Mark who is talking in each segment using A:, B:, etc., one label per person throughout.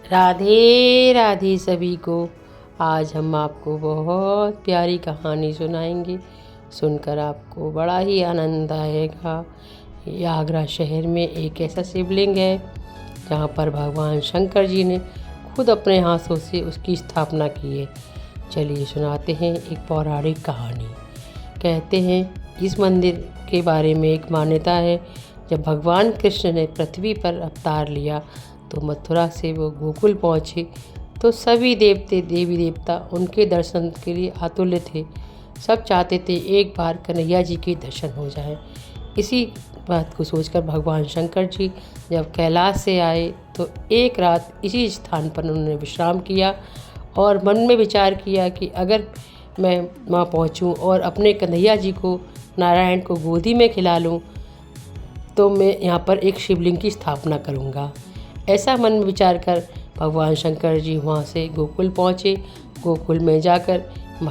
A: राधे राधे सभी को। आज हम आपको बहुत प्यारी कहानी सुनाएंगे। सुनकर आपको बड़ा ही आनंद आएगा। ये आगरा शहर में एक ऐसा शिवलिंग है जहाँ पर भगवान शंकर जी ने खुद अपने हाथों से उसकी स्थापना की है। चलिए सुनाते हैं एक पौराणिक कहानी। कहते हैं इस मंदिर के बारे में एक मान्यता है। जब भगवान कृष्ण ने पृथ्वी पर अवतार लिया तो मथुरा से वो गोकुल पहुँचे तो सभी देवते देवी देवता उनके दर्शन के लिए आतुर थे। सब चाहते थे एक बार कन्हैया जी के दर्शन हो जाए। इसी बात को सोचकर भगवान शंकर जी जब कैलाश से आए तो एक रात इसी स्थान पर उन्होंने विश्राम किया और मन में विचार किया कि अगर मैं वहाँ पहुँचूँ और अपने कन्हैया जी को नारायण को गोदी में खिला लूँ तो मैं यहाँ पर एक शिवलिंग की स्थापना करूँगा। ऐसा मन में विचार कर भगवान शंकर जी वहाँ से गोकुल पहुँचे। गोकुल में जाकर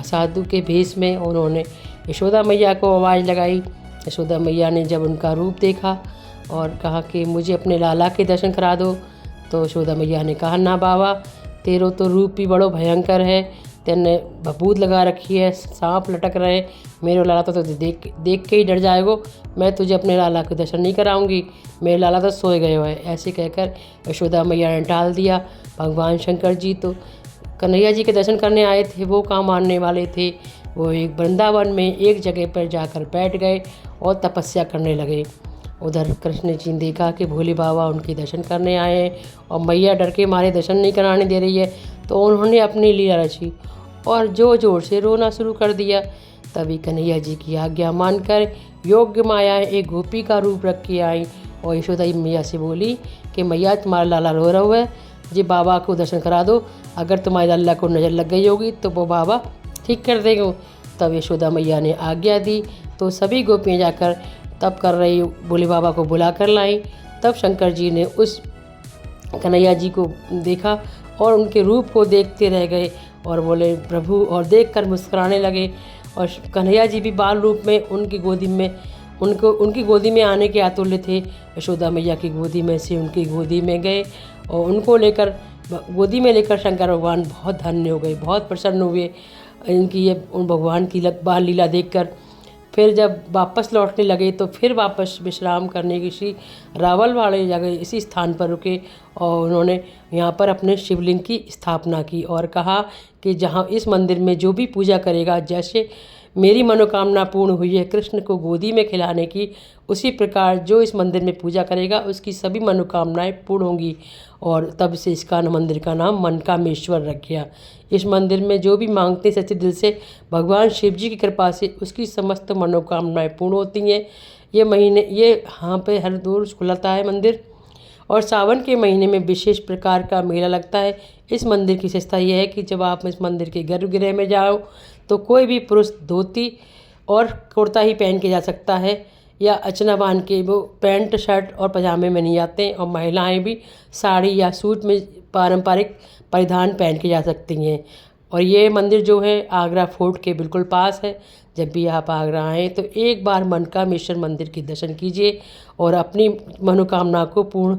A: साधु के भेष में उन्होंने यशोदा मैया को आवाज़ लगाई। यशोदा मैया ने जब उनका रूप देखा और कहा कि मुझे अपने लाला के दर्शन करा दो, तो यशोदा मैया ने कहा ना बाबा, तेरो तो रूप भी बड़ो भयंकर है, तेने भभूत लगा रखी है, सांप लटक रहे, मेरे लाला तो देख के ही डर जाएगो, मैं तुझे अपने लाला के दर्शन नहीं कराऊंगी, मेरे लाला तो सोए गए हुए। ऐसे कहकर यशोदा मैया ने टाल दिया। भगवान शंकर जी तो कन्हैया जी के दर्शन करने आए थे, वो काम मानने वाले थे। वो एक वृंदावन में एक जगह पर जाकर बैठ गए और तपस्या करने लगे। उधर कृष्ण जी ने देखा कि भोले बाबा उनके दर्शन करने आए हैं और मैया डर के मारे दर्शन नहीं कराने दे रही है, तो उन्होंने अपनी लीला रची और जोर जोर से रोना शुरू कर दिया। तभी कन्हैया जी की आज्ञा मानकर योग्य माया एक गोपी का रूप रख के आई और यशोदा मैया से बोली कि मैया तुम्हारा लाला रो रहा है, जी बाबा को दर्शन करा दो, अगर तुम्हारे लाला को नज़र लग गई होगी तो वो बाबा ठीक कर देंगे। तब यशोदा मैया ने आज्ञा दी तो सभी गोपियाँ जाकर तब कर रही भोले बाबा को बुला कर लाई। तब शंकर जी ने उस कन्हैया जी को देखा और उनके रूप को देखते रह गए और बोले प्रभु, और देखकर मुस्कुराने लगे। और कन्हैया जी भी बाल रूप में उनकी गोदी में आने के आतुर थे। यशोदा मैया की गोदी में से उनकी गोदी में गए और उनको लेकर गोदी में लेकर शंकर भगवान बहुत धन्य हो गए, बहुत प्रसन्न हुए इनकी ये उन भगवान की बाल लीला देखकर। फिर जब वापस लौटने लगे तो फिर वापस विश्राम करने की श्री रावल वाले जगह इसी स्थान पर रुके और उन्होंने यहाँ पर अपने शिवलिंग की स्थापना की और कहा कि जहाँ इस मंदिर में जो भी पूजा करेगा, जैसे मेरी मनोकामना पूर्ण हुई है कृष्ण को गोदी में खिलाने की, उसी प्रकार जो इस मंदिर में पूजा करेगा उसकी सभी मनोकामनाएं पूर्ण होंगी। और तब से इसका मंदिर का नाम मनकामेश्वर रख गया। इस मंदिर में जो भी मांगते सच्चे दिल से भगवान शिव जी की कृपा से उसकी समस्त मनोकामनाएं पूर्ण होती हैं। ये यहाँ पे हर रोज खुलता है मंदिर और सावन के महीने में विशेष प्रकार का मेला लगता है। इस मंदिर की विशेषता यह है कि जब आप इस मंदिर के गर्भगृह में जाओ तो कोई भी पुरुष धोती और कुर्ता ही पहन के जा सकता है या अचना बांध के, वो पैंट शर्ट और पजामे में नहीं आते हैं। और महिलाएं भी साड़ी या सूट में पारंपरिक परिधान पहन के जा सकती हैं। और ये मंदिर जो है आगरा फोर्ट के बिल्कुल पास है। जब भी आप आगरा आएँ तो एक बार मनकामेश्वर मंदिर के दर्शन कीजिए और अपनी मनोकामना को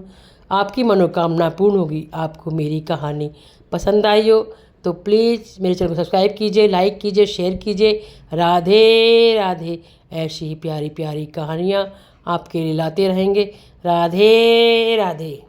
A: आपकी मनोकामना पूर्ण होगी। आपको मेरी कहानी पसंद आई हो तो प्लीज़ मेरे चैनल को सब्सक्राइब कीजिए, लाइक कीजिए, शेयर कीजिए। राधे राधे। ऐसी ही प्यारी प्यारी कहानियाँ आपके लिए लाते रहेंगे। राधे राधे।